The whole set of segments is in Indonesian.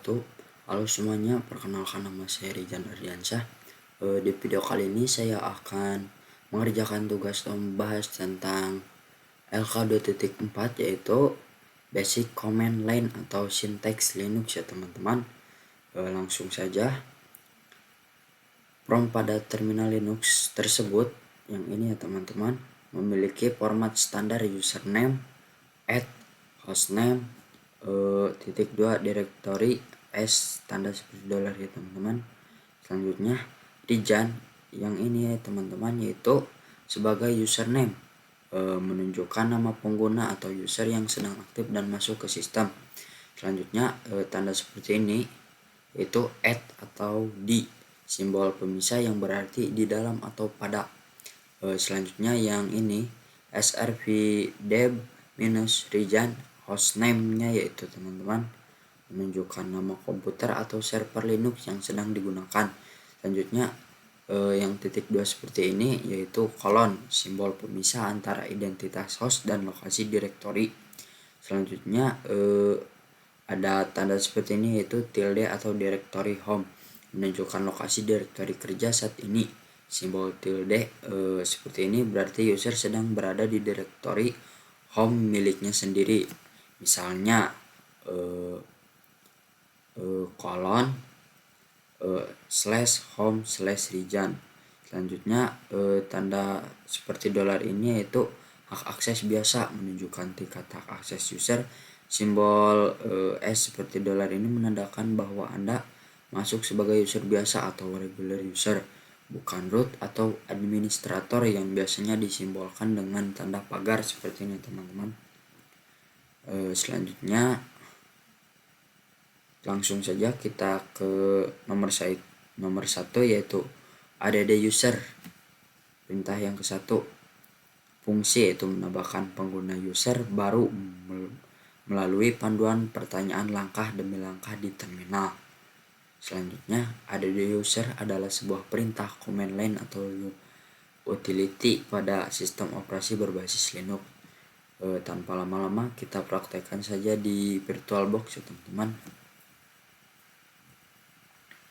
wabarakatuh. Halo semuanya, perkenalkan nama saya Rijan Ardiansyah. Di video kali ini saya akan mengerjakan tugas atau membahas tentang LK2.4, yaitu Basic Command Line atau Syntax Linux ya teman-teman. Langsung saja. Prompt pada terminal Linux tersebut yang ini ya teman-teman memiliki format standar username, hostname, -2 directory s tanda seperti dolar ya teman-teman. Selanjutnya Rijan yang ini ya teman-teman, yaitu sebagai username, menunjukkan nama pengguna atau user yang sedang aktif dan masuk ke sistem. Selanjutnya tanda seperti ini yaitu atau di, simbol pemisah yang berarti di dalam atau pada. Selanjutnya yang ini srvdev-rijan, hostname-nya yaitu teman-teman menunjukkan nama komputer atau server Linux yang sedang digunakan. Selanjutnya yang -2 seperti ini yaitu kolon, simbol pemisah antara identitas host dan lokasi direktori. Selanjutnya ada tanda seperti ini yaitu tilde atau directory home, menunjukkan lokasi direktori kerja saat ini. Simbol tilde seperti ini berarti user sedang berada di direktori home miliknya sendiri. Misalnya kolon /home/rijan. Selanjutnya tanda seperti dolar ini yaitu hak akses biasa, menunjukkan tingkat hak akses user. Simbol S seperti dolar ini menandakan bahwa Anda masuk sebagai user biasa atau regular user, bukan root atau administrator yang biasanya disimbolkan dengan tanda pagar seperti ini teman-teman. Selanjutnya langsung saja kita ke nomor 1 yaitu add user. Perintah yang ke-1, fungsi yaitu menambahkan pengguna user baru melalui panduan pertanyaan langkah demi langkah di terminal. Selanjutnya add user adalah sebuah perintah command line atau utility pada sistem operasi berbasis Linux. Tanpa lama-lama kita praktekkan saja di VirtualBox ya teman-teman.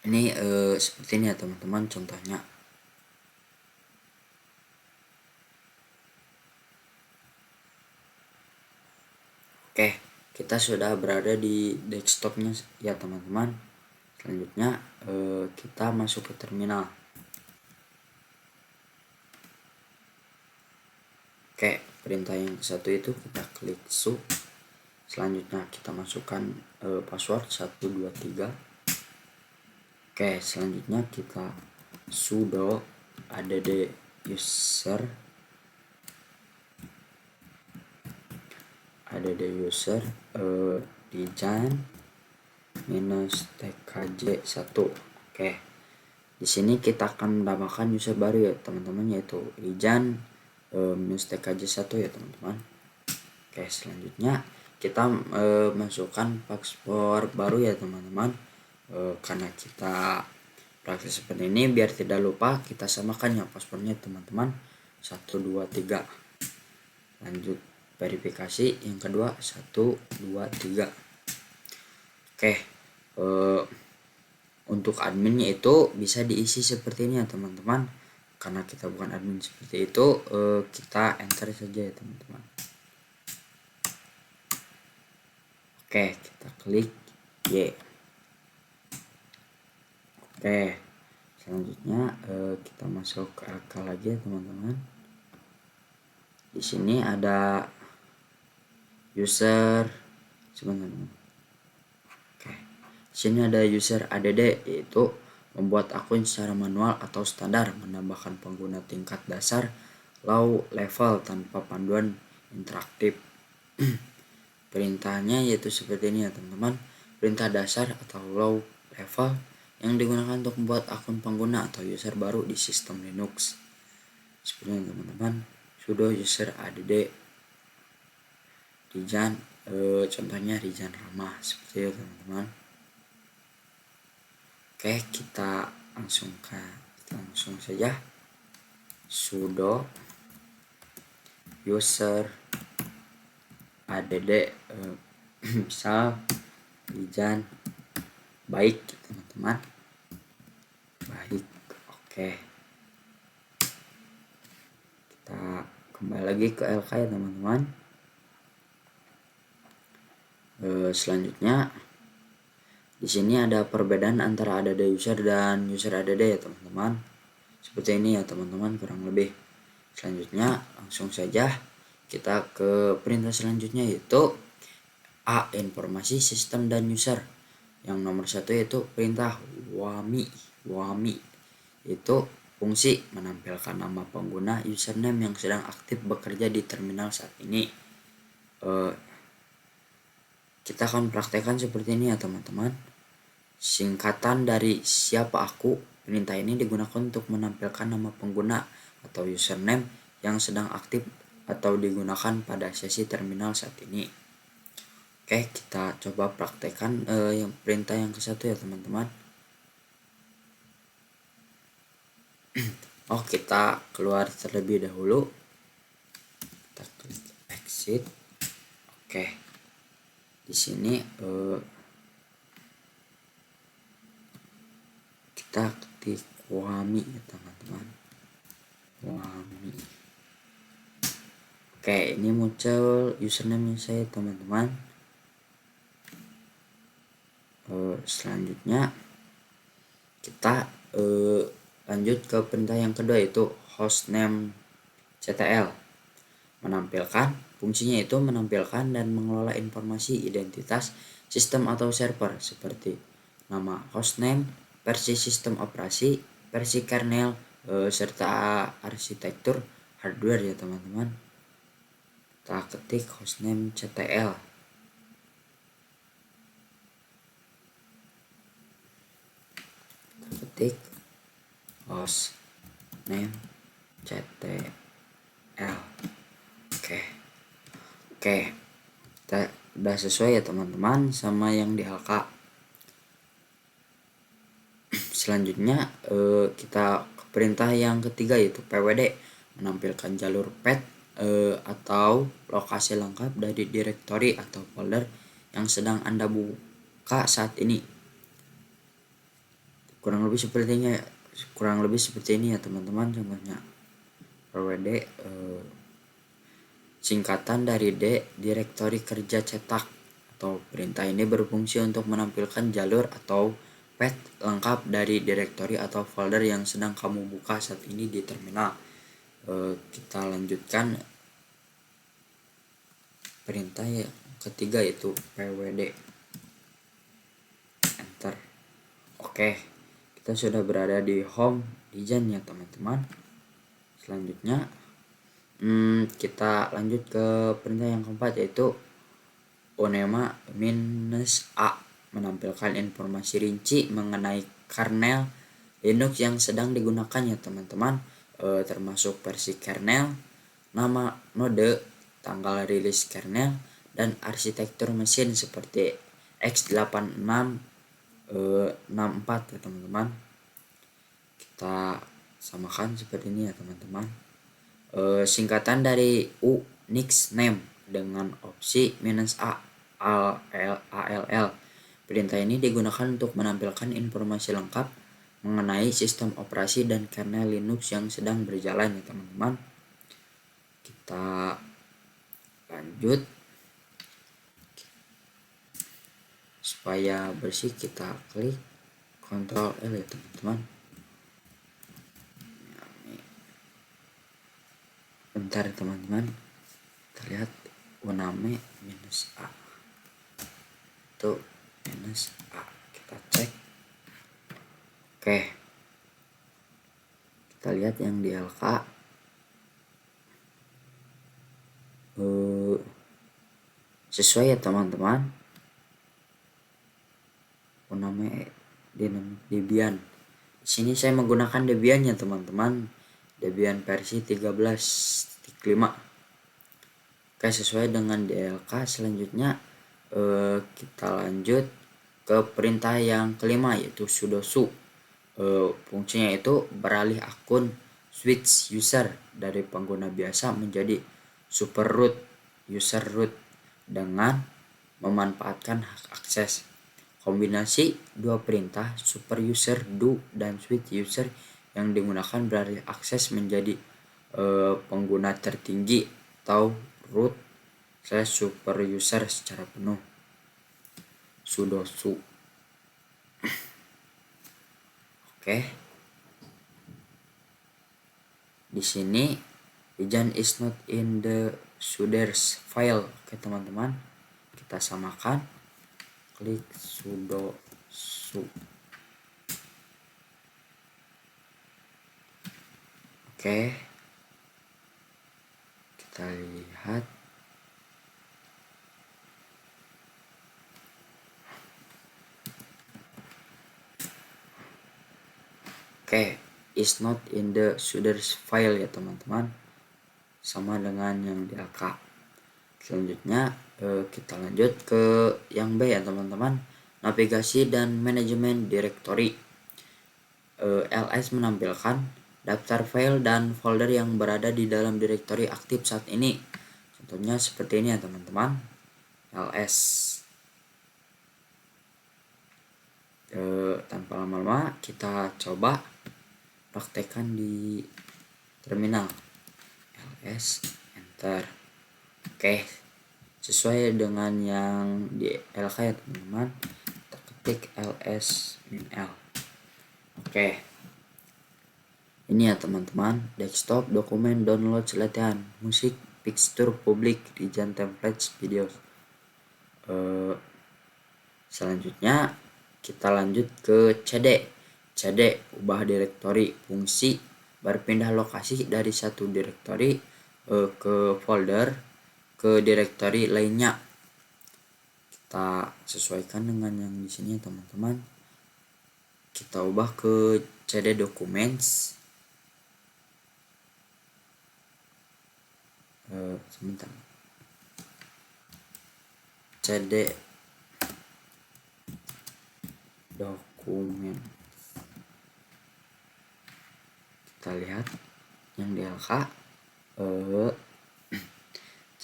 Ini seperti ini ya teman-teman contohnya. Oke, kita sudah berada di desktopnya ya teman-teman. Selanjutnya kita masuk ke terminal. Oke, perintah yang ke-1 itu kita klik su. Selanjutnya kita masukkan password 123. Oke, selanjutnya kita sudo add user rijan -tkj1. Oke, di sini kita akan menambahkan user baru ya teman-teman, yaitu rijan -tkj1 ya teman-teman. Oke, selanjutnya kita masukkan password baru ya teman-teman. Karena kita praktis seperti ini, biar tidak lupa kita samakan ya passwordnya teman-teman, 123. Lanjut verifikasi yang kedua 123. Oke, untuk adminnya itu bisa diisi seperti ini ya teman-teman. Karena kita bukan admin seperti itu, kita enter saja ya teman-teman. Oke, kita klik Y. Oke, selanjutnya kita masuk ke LK lagi ya teman-teman. Di sini ada user sebenarnya. Oke, di sini ada user add, yaitu membuat akun secara manual atau standar, menambahkan pengguna tingkat dasar low level tanpa panduan interaktif. Perintahnya yaitu seperti ini ya teman-teman. Perintah dasar atau low level yang digunakan untuk membuat akun pengguna atau user baru di sistem Linux. Seperti ini teman-teman, sudo user add rijan, contohnya rijan ramah seperti itu teman-teman. Oke, kita langsung saja sudo user add misal rijan baik teman-teman, baik. Oke, kita kembali lagi ke LK ya teman-teman. Selanjutnya di sini ada perbedaan antara add user dan user add ya teman-teman. Seperti ini ya teman-teman kurang lebih. Selanjutnya langsung saja kita ke perintah selanjutnya, yaitu A. Informasi sistem dan user. Yang nomor satu yaitu perintah wami. Wami itu fungsi menampilkan nama pengguna username yang sedang aktif bekerja di terminal saat ini. Kita akan praktekkan seperti ini ya teman-teman. Singkatan dari siapa aku. Perintah ini digunakan untuk menampilkan nama pengguna atau username yang sedang aktif atau digunakan pada sesi terminal saat ini. Oke, kita coba praktekkan yang perintah yang ke satu ya teman-teman. Kita keluar terlebih dahulu. Kita klik exit. Oke. Di sini kita ketik wami ya teman-teman. Wami. Oke, ini muncul username saya teman-teman. Selanjutnya kita lanjut ke perintah yang kedua, yaitu hostname ctl. Menampilkan, fungsinya itu menampilkan dan mengelola informasi identitas sistem atau server seperti nama hostname, versi sistem operasi, versi kernel, serta arsitektur hardware ya teman-teman. Kita ketik hostname ctl. Kita ketik hostname ctl. Oke, kita udah sesuai ya teman-teman sama yang di HK. Selanjutnya kita ke perintah yang ketiga, yaitu pwd. Menampilkan jalur path atau lokasi lengkap dari direktori atau folder yang sedang Anda buka saat ini. Kurang lebih seperti ini ya teman-teman contohnya. pwd singkatan dari direktori kerja cetak, atau perintah ini berfungsi untuk menampilkan jalur atau path lengkap dari direktori atau folder yang sedang kamu buka saat ini di terminal. Kita lanjutkan perintah yang ketiga, yaitu pwd. Enter. Oke, kita sudah berada di home design ya teman-teman. Selanjutnya kita lanjut ke perintah yang keempat, yaitu onema -a. Menampilkan informasi rinci mengenai kernel Linux yang sedang digunakan ya teman-teman, termasuk versi kernel, nama node, tanggal rilis kernel, dan arsitektur mesin seperti x86-64 ya teman-teman. Kita samakan seperti ini ya teman-teman. Singkatan dari Unix name dengan opsi -a all. Perintah ini digunakan untuk menampilkan informasi lengkap mengenai sistem operasi dan kernel Linux yang sedang berjalan ya teman-teman. Kita lanjut. Supaya bersih kita klik Ctrl L ya teman-teman. Bentar teman-teman, kita lihat uname -a itu -a, kita cek. Oke, kita lihat yang di LK sesuai ya teman-teman. Uname Debian. Di sini saya menggunakan Debian ya teman-teman. Debian versi 13.5. Oke, sesuai dengan DLK. Selanjutnya kita lanjut ke perintah yang kelima, yaitu sudo su. Fungsinya itu beralih akun switch user dari pengguna biasa menjadi super root user root dengan memanfaatkan hak akses. Kombinasi dua perintah super user do dan switch user yang digunakan berarti akses menjadi pengguna tertinggi atau root super user secara penuh. Sudo su. Oke. Di sini Pigeon is not in the sudoers file. Oke teman-teman, kita samakan. Klik sudo su. Oke, kita lihat. Oke, is not in the sudoers file ya teman-teman, sama dengan yang di AK. Selanjutnya kita lanjut ke yang B ya teman-teman, navigasi dan manajemen direktori. LS menampilkan daftar file dan folder yang berada di dalam direktori aktif saat ini. Contohnya seperti ini ya teman-teman. LS. Tanpa lama-lama kita coba praktekkan di terminal. LS enter. Oke, sesuai dengan yang di LK ya teman-teman, kita ketik ls -l. Oke, ini ya teman-teman, desktop dokumen download latihan musik picture public region templates videos. Selanjutnya kita lanjut ke CD. CD ubah direktori, fungsi berpindah lokasi dari satu direktori ke folder ke direktori lainnya. Kita sesuaikan dengan yang di sini teman-teman. Kita ubah ke CD documents. Sebentar. CD dokumen. Kita lihat yang di LK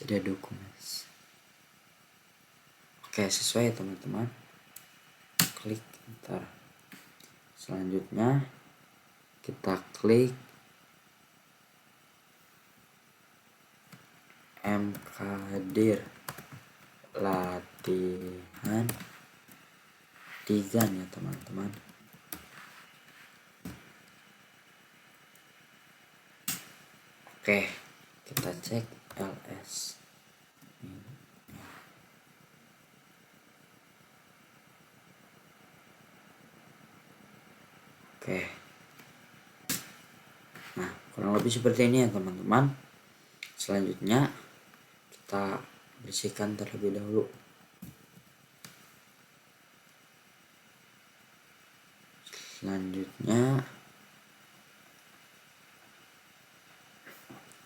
CD documents. Oke, sesuai teman-teman. Klik enter. Selanjutnya kita klik mkdir latihan 3 ya teman-teman. Oke, kita cek ls. Oke, nah kurang lebih seperti ini ya teman-teman. Selanjutnya kita bersihkan terlebih dahulu. Selanjutnya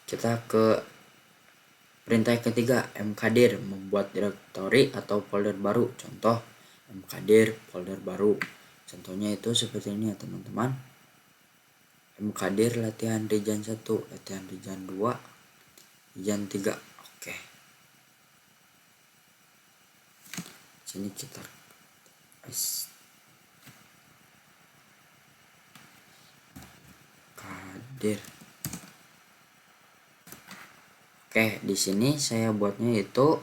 kita ke perintah ketiga, mkdir membuat direktori atau folder baru. Contoh mkdir folder baru. Contohnya itu seperti ini ya teman-teman. mkdir latihan region 1, latihan region 2, region 3. Oke. Sini kita mkdir. Oke, di sini saya buatnya itu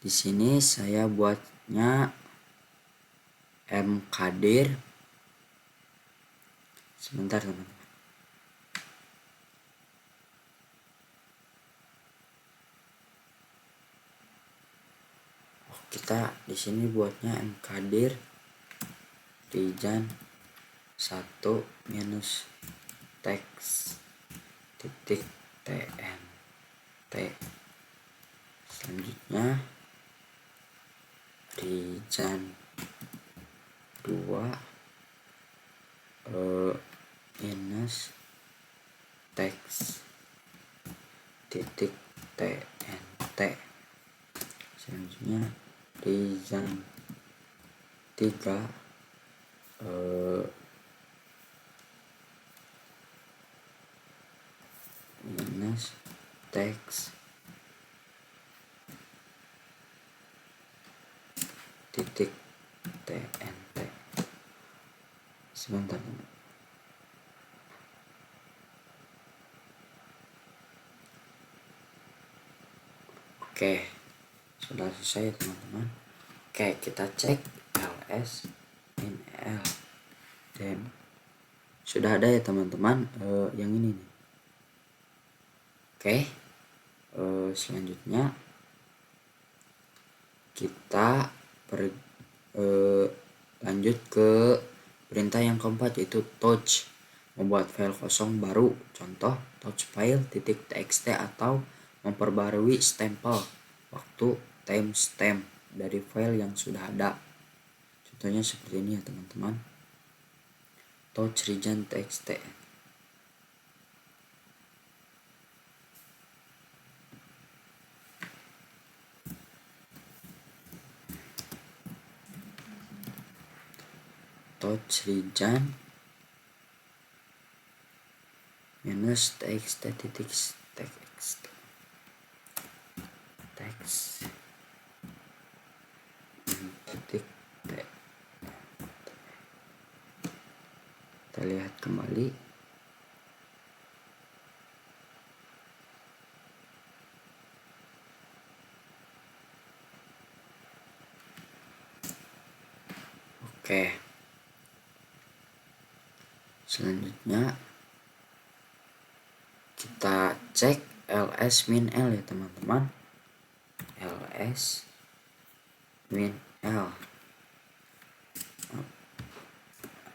di sini saya buatnya mkdir. Sebentar teman-teman. Kita di sini buatnya mkdir region 1 minus teks titik tnt. Selanjutnya region 2 minus teks titik tnt. Selanjutnya region 3 minus teks titik tnt. Sebentar teman. Oke, sudah selesai teman-teman. Oke, kita cek ls min l, dan sudah ada ya teman-teman, yang ini nih. Oke, selanjutnya kita lanjut ke perintah yang keempat, yaitu touch, membuat file kosong baru. Contoh touch file .txt atau memperbarui stempel waktu timestamp dari file yang sudah ada. Contohnya seperti ini ya teman-teman, touch region txt. Touch region minus txt titik text text titik t. Kita lihat kembali. Oke, selanjutnya kita cek ls min l ya teman-teman. ls min l,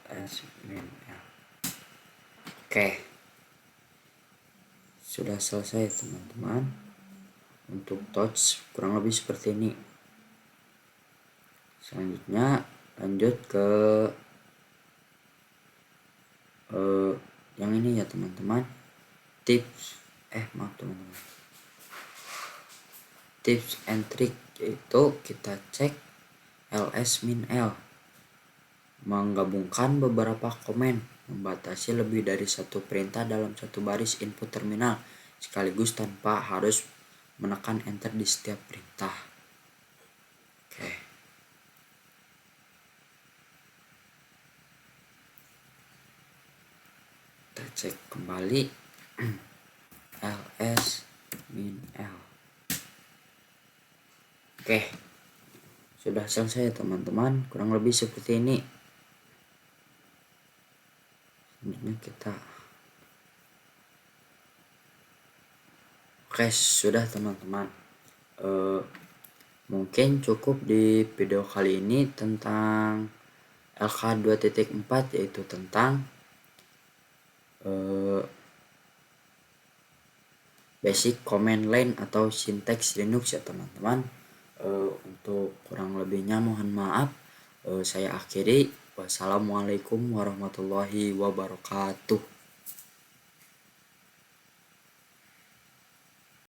ls min l. Oke, sudah selesai teman-teman. Untuk touch kurang lebih seperti ini. Selanjutnya lanjut ke yang ini ya teman-teman, tips tips and trick, yaitu kita cek ls min l, menggabungkan beberapa komen, membatasi lebih dari satu perintah dalam satu baris input terminal sekaligus tanpa harus menekan enter di setiap perintah. Oke, kita cek kembali ls min l. Oke, sudah selesai teman-teman, kurang lebih seperti ini. Selanjutnya kita oke, sudah teman-teman, mungkin cukup di video kali ini tentang LK 2.4, yaitu tentang basic command line atau sinteks Linux ya teman-teman. Untuk kurang lebihnya mohon maaf. Saya akhiri. Wassalamualaikum warahmatullahi wabarakatuh.